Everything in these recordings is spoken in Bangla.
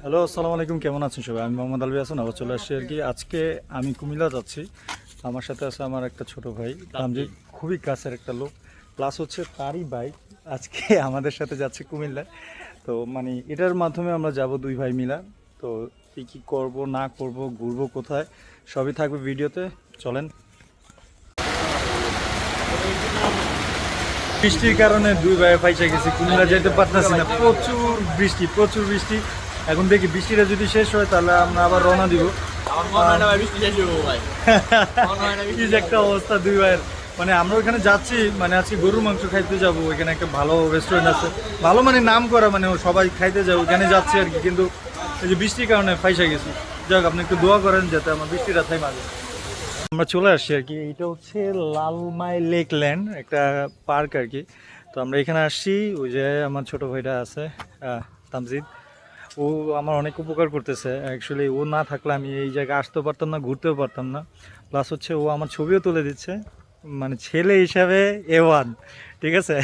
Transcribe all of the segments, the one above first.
হ্যালো, আসসালামু আলাইকুম। কেমন আছেন সবাই? আমি মোহাম্মদ আলবি হাসান। আবার চলে আসছি আর কি। আজকে আমি কুমিল্লা যাচ্ছি। আমার সাথে আছে আমার একটা ছোট ভাই তামজিদ, খুবই কাছের একটা লোক, প্লাস হচ্ছে তারই বাইক আজকে আমাদের সাথে যাচ্ছে কুমিল্লায়। তো মানে এটার মাধ্যমে আমরা যাব দুই ভাই মিলা। তো কী কী করবো না করব, ঘুরবো কোথায়, সবই থাকবে ভিডিওতে। চলেন। বৃষ্টির কারণে দুই ভাইয়ে ফাইসা গেছি, কুমিল্লা যেতে পারতেছি না। প্রচুর বৃষ্টি, প্রচুর বৃষ্টি। এখন দেখি বৃষ্টিটা যদি শেষ হয় তাহলে আমরা আবার রওনা দিব। কি যে একটা অবস্থা দুই ভাইয়ের। মানে আমরা ওইখানে যাচ্ছি, মানে আজকে গরুর মাংস খাইতে যাবো। ওইখানে একটা ভালো রেস্টুরেন্ট আছে, ভালো মানে নাম করা, মানে সবাই খাইতে যাবো, ওইখানে যাচ্ছি আর কি। কিন্তু এই যে বৃষ্টির কারণে ফাইসা গেছি। যাক, আপনি একটু দোয়া করেন যাতে আমার বৃষ্টিটা থামে আগে। আমরা চলে আসছি আর কি। এটা হচ্ছে লালমাই লেক ল্যান্ড, একটা পার্ক আর কি। তো আমরা এখানে আসছি, ওই যে আমার ছোট ভাইটা আছে তামজিদ, ও আমার অনেক উপকার করতেছে। অ্যাকচুয়ালি ও না থাকলে আমি এই জায়গায় আসতেও পারতাম না, ঘুরতেও পারতাম না। প্লাস হচ্ছে ও আমার ছবিও তুলে দিচ্ছে, মানে ছেলে হিসাবে A1, ঠিক আছে।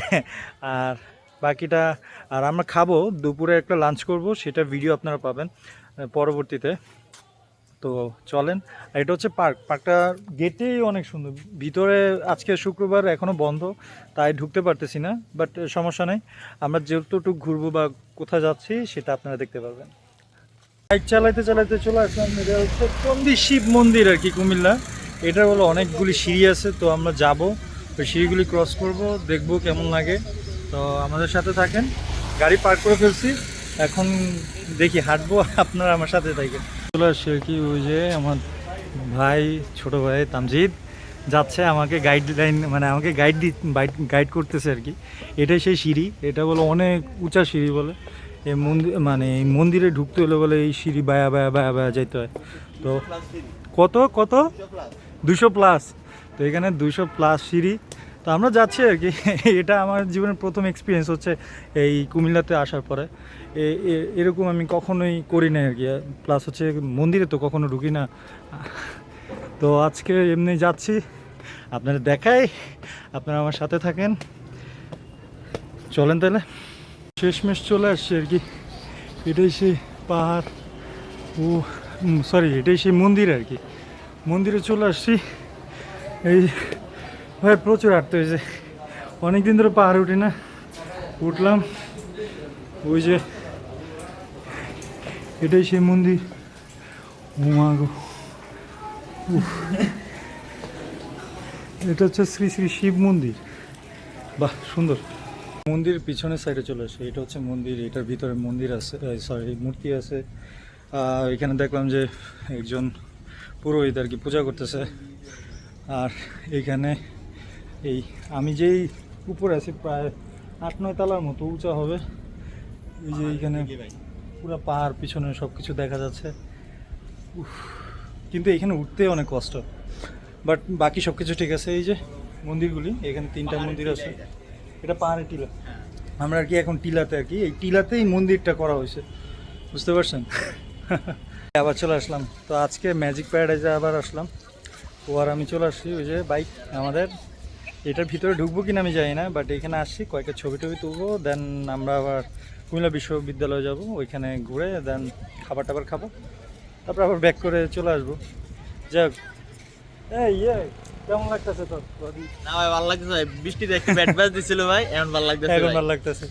আর বাকিটা, আর আমরা খাবো দুপুরে, একটা লাঞ্চ করব, সেটা ভিডিও আপনারা পাবেন পরবর্তীতে। তো চলেন। আর এটা হচ্ছে পার্কটা গেটেই অনেক সুন্দর। ভিতরে আজকে শুক্রবার এখনও বন্ধ, তাই ঢুকতে পারতেছি না, বাট সমস্যা নেই। আমরা যতটুকু ঘুরবো বা কোথায় যাচ্ছি সেটা আপনারা দেখতে পারবেন। বাইক চালাইতে চালাইতে চলে আসলাম। এটা হচ্ছে চন্ডী শিব মন্দির আর কি, কুমিল্লা। এটা হলো অনেকগুলি সিঁড়ি আছে, তো আমরা যাব, ওই সিঁড়িগুলি ক্রস করব, দেখব কেমন লাগে। তো আমাদের সাথে থাকেন। গাড়ি পার্ক করে ফেলছি, এখন দেখি হাঁটবো, আপনারা আমার সাথে থাকেন। চলে আসছে আর কি। ওই যে আমার ভাই, ছোট ভাই তামজিদ যাচ্ছে, আমাকে গাইডলাইন, মানে আমাকে গাইড করতেছে আর কি। এটাই সেই সিঁড়ি। এটা বলে অনেক উঁচা সিঁড়ি বলে। এই মন্দির, মানে এই মন্দিরে ঢুকতে হলে বলে এই সিঁড়ি বায়া বায়া বায়া বায়া যেতে হয়। তো কত কত 200+। তো এখানে 200+ সিঁড়ি। তো আমরা যাচ্ছি আর কি। এটা আমার জীবনের প্রথম এক্সপিরিয়েন্স হচ্ছে এই কুমিল্লাতে আসার পরে। এরকম আমি কখনোই করি না আর কি। প্লাস হচ্ছে মন্দিরে তো কখনো ঢুকি না। তো আজকে এমনি যাচ্ছি, আপনারা দেখাই, আপনারা আমার সাথে থাকেন। চলেন তাহলে। শেষমেশ চলে আসছে আর কি। এটাই সেই পাহাড়, ও সরি, এটাই সেই মন্দির আর কি। মন্দিরে চলে আসছি। এই ভাই প্রচুর হাঁটতে হয়েছে, অনেকদিন ধরে পাহাড়ে উঠি না, উঠলাম। ওই যে এটাই সেই মন্দির। গো, এটা হচ্ছে শ্রী শ্রী শিব মন্দির। বাহ, সুন্দর। মন্দির পিছনের সাইডে চলে আসে। এটা হচ্ছে মন্দির, এটার ভিতরে মন্দির আছে, সরি মূর্তি আছে। এখানে দেখলাম যে একজন পুরোহিত আর কি পূজা করতেছে। আর এইখানে এই আমি যেই উপরে আছি, প্রায় 8-9 তলার মতো উঁচা হবে। এই যে এইখানে পুরো পাহাড়, পিছনে সব কিছু দেখা যাচ্ছে। কিন্তু এখানে উঠতে অনেক কষ্ট, বাট বাকি সব কিছু ঠিক আছে। এই যে মন্দিরগুলি, এখানে 3টা মন্দির আছে। এটা পাহাড়ের টিলা, আমরা আর কি এখন টিলাতে আর কি, এই টিলাতেই মন্দিরটা করা হয়েছে, বুঝতে পারছেন। আবার চলে আসলাম। তো আজকে ম্যাজিক প্যারাডাইজে আবার আসলাম। ও আর আমি চলে আসছি। ওই যে বাইক আমাদের, এটার ভিতরে ঢুকবো কিনা আমি জানি না, বাট এখানে আসছি, কয়েকটা ছবি টবি তুলবো, দেন আমরা আবার কুমিল্লা বিশ্ববিদ্যালয়ে যাব, ওইখানে ঘুরে দেন খাবার টাবার খাবো, তারপর আবার ব্যাক করে চলে আসবো। যাক, কেমন লাগতেছে তোর? না ভাই, ভালো লাগতেছে ভাই। বৃষ্টিতে একটু ব্যাট ব্যাচ দিছিল ভাই, এখন ভালো লাগতেছে এখন ভাই। ভালো লাগতেছে,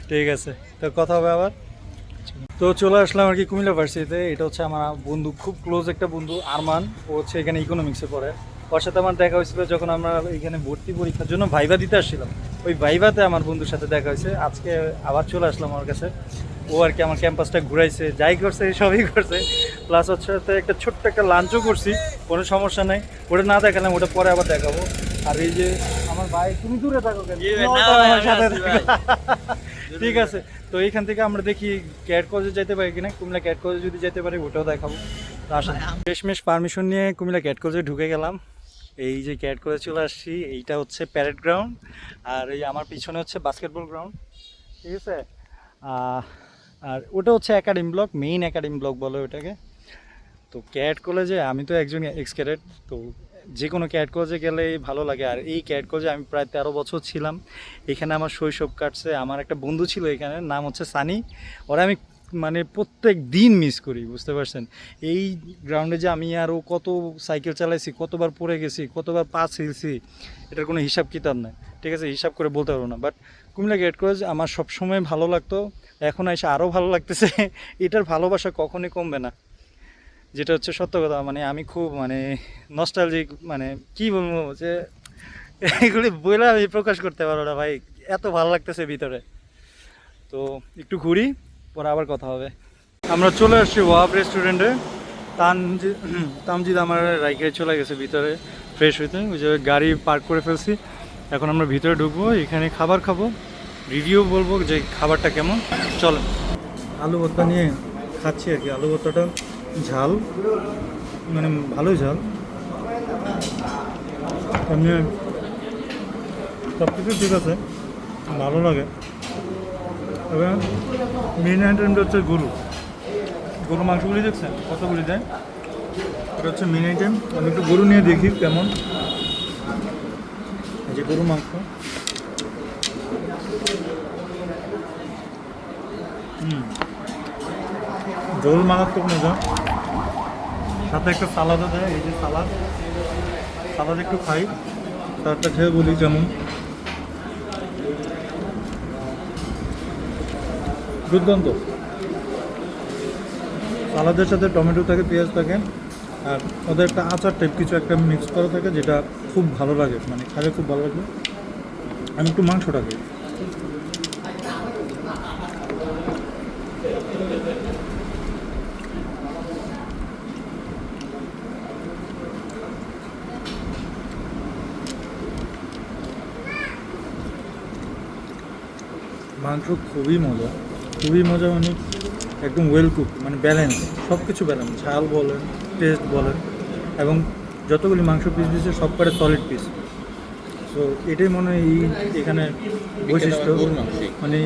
ঠিক আছে। তো কথা হবে আবার। তো চলে আসলাম আর কি কুমিল্লা ভার্সিটিতে। এটা হচ্ছে আমার বন্ধু, খুব ক্লোজ একটা বন্ধু, আরমান। ও হচ্ছে এখানে ইকোনমিক্সে পড়ে। ওর সাথে আমার দেখা হয়েছিল যখন আমরা এখানে ভর্তি পরীক্ষার জন্য ভাইভা দিতে আসছিলাম। ওই ভাইভাতে আমার বন্ধুর সাথে দেখা হয়েছে। আজকে আবার চলে আসলাম আমার কাছে। ও আর কি আমার ক্যাম্পাসটা ঘুরাইছে, যাই করছে সবই করছে। প্লাস হচ্ছে একটা ছোট্ট একটা লাঞ্চও করছি, কোনো সমস্যা নেই। ওটা না দেখালাম, ওটা পরে আবার দেখাবো। আর এই যে আমার ভাই, তুমি দূরে থাকো কেন? জি ভাই, তুমি না তো ভাই, আমার আমি সাথে আছি থাকো। ভাই। ঠিক আছে। তো এইখান থেকে আমরা দেখি ক্যাট কলেজে যেতে পারি কিনা। কুমিল্লা ক্যাট কলেজে যদি যেতে পারি ওটাও দেখাবো। তো আসলে শেষমেশ পারমিশন নিয়ে কুমিল্লা ক্যাট কলেজে ঢুকে গেলাম। এই যে ক্যাট কলেজে চলে আসছি। এইটা হচ্ছে প্যারেড গ্রাউন্ড, আর এই আমার পিছনে হচ্ছে বাস্কেটবল গ্রাউন্ড, ঠিক আছে। আর ওটা হচ্ছে academy block, main academy block বলে ওটাকে। তো ক্যাট কলেজে আমি তো একজন এক্স ক্যাডেট, তো যে কোনো ক্যাট কলেজে গেলেই ভালো লাগে। আর এই ক্যাট কলেজে আমি প্রায় 13 বছর ছিলাম। এখানে আমার শৈশব কাটছে। আমার একটা বন্ধু ছিল এখানে, নাম হচ্ছে সানি। ওরা আমি মানে প্রত্যেক দিন মিস করি, বুঝতে পারছেন? এই গ্রাউন্ডে যে আমি আরও কত সাইকেল চালাইছি, কতবার পড়ে গেছি, কতবার পা ছিলছি, এটার কোনো হিসাব কিতাব নাই, ঠিক আছে? হিসাব করে বলতে পারবো না। বাট কুমিল্লা গেট ক্রস আমার সবসময় ভালো লাগতো, এখন এসে আরও ভালো লাগতেছে। এটার ভালোবাসা কখনই কমবে না, যেটা হচ্ছে সত্য কথা। মানে আমি খুব মানে নস্টালজিক, মানে কি বলবো যে এগুলি বলে আমি প্রকাশ করতে পারবো না ভাই, এত ভালো লাগতেছে ভিতরে। তো একটু ঘুরি, পরে আবার কথা হবে। আমরা চলে আসছি ওয়াব রেস্টুরেন্টে। তামজিদ আমার রাইকে চলে গেছে ভিতরে ফ্রেশ হইতে, ওই যে গাড়ি পার্ক করে ফেলছি। এখন আমরা ভিতরে ঢুকবো, এখানে খাবার খাবো, রিভিউ বলবো যে খাবারটা কেমন। চলো, আলু ভর্তা নিয়ে খাচ্ছি আর কি। আলু ভর্তাটা ঝাল, মানে ভালোই ঝাল, এমনি সব কিছু ঠিক আছে, ভালো লাগে। তবে মেন আইটেমটা হচ্ছে গরু মাংসগুলি দেখছেন কতগুলি দেয়, এটা হচ্ছে মেন আইটেম। আমি একটু গরু নিয়ে দেখি কেমন। এই যে গরু মাংস, ঝোল মারাত্মক মজা, সাথে একটা সালাদও দেয়। এই যে সালাদ একটু খাই, তারটা খেয়ে বলি কেমন। দুর্দান্ত। সালাদের সাথে টমেটো থাকে, পেঁয়াজ থাকে, আর ওদের একটা আচার টাইপ কিছু একটা মিক্স করা থাকে, যেটা খুব ভালো লাগে, মানে খালে খুব ভালো লাগে। আমি একটু মাংসটা খাই। মাংস খুবই মজা, মানে একদম ওয়েল কুক, মানে ব্যালেন্স, সব কিছু ব্যালেন্স, ঝাল বলেন, টেস্ট বলেন, এবং যতগুলি মাংস পিস দিয়েছে সব করে সলিড পিস। তো এটাই মনে হয় এই এখানে বৈশিষ্ট্য, মানে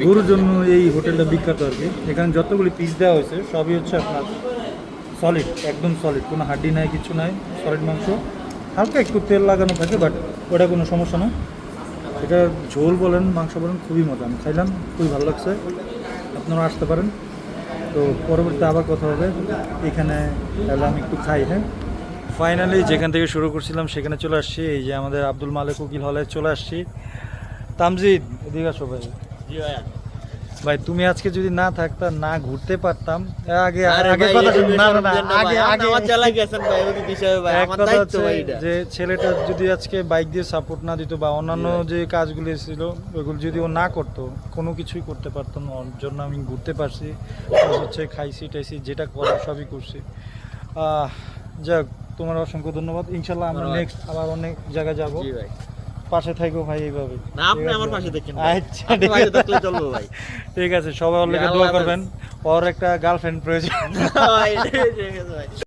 গরুর জন্য এই হোটেলটা বিখ্যাত আর কি। এখানে যতগুলি পিস দেওয়া হয়েছে সবই হচ্ছে আপনার সলিড, একদম সলিড, কোনো হাড্ডি নাই, কিছু নাই, সলিড মাংস। হালকা একটু তেল লাগানো থাকে, বাট ওটা কোনো সমস্যা না। এটা ঝোল বলেন, মাংস বলেন, খুবই মজা। আমি খাইলাম, খুবই ভালো লাগছে, আপনারা আসতে পারেন। তো পরবর্তীতে আবার কথা হবে। এখানে তাহলে আমি একটু খাই। হ্যাঁ, ফাইনালি যেখান থেকে শুরু করছিলাম সেখানে চলে আসছি। এই যে আমাদের আব্দুল মালিক উকিল হলে চলে আসছি। তামজিদ, এদিকে আসো ভাই। জি ভাইয়া। ভাই তুমি আজকে যদি না থাকতা, না ঘুরতে পারতাম। আগে আরে আগে ভাই, কথা শুন, না না না, ভাই, আগে আমার চালা গেছেন ভাই, ওই বিষয়ে ভাই, এক আমার কথা দায়িত্ব হচ্ছে ভাই এটা। যে ছেলেটা যদি আজকে বাইক দিয়ে সাপোর্ট না দিত বা অন্যান্য যে কাজগুলো ছিল ওইগুলো যদি ও না করতো, কোনো কিছুই করতে পারতো না। ওর জন্য আমি ঘুরতে পারছি, প্লাস হচ্ছে খাইছি টাইছি, যেটা করার সবই করছি। যাক, তোমার অসংখ্য ধন্যবাদ। ইনশাল্লাহ আমরা ধন্যবাদ। নেক্সট আবার অনেক জায়গায় যাব। জি ভাই। পাশে থাকো ভাই এইভাবে। না, আপনি ঠিক আছে? আমার পাশে দেখেন। আচ্ছা, আপনি ঠিক পাশে আছে। থাকলে চলবে ভাই। ঠিক আছে, সবাই ওর লেগে আল্লাহ দোয়া হাফেজ। করবেন। ওর একটা গার্লফ্রেন্ড প্রয়োজন। ভাই, ঠিক আছে ভাই।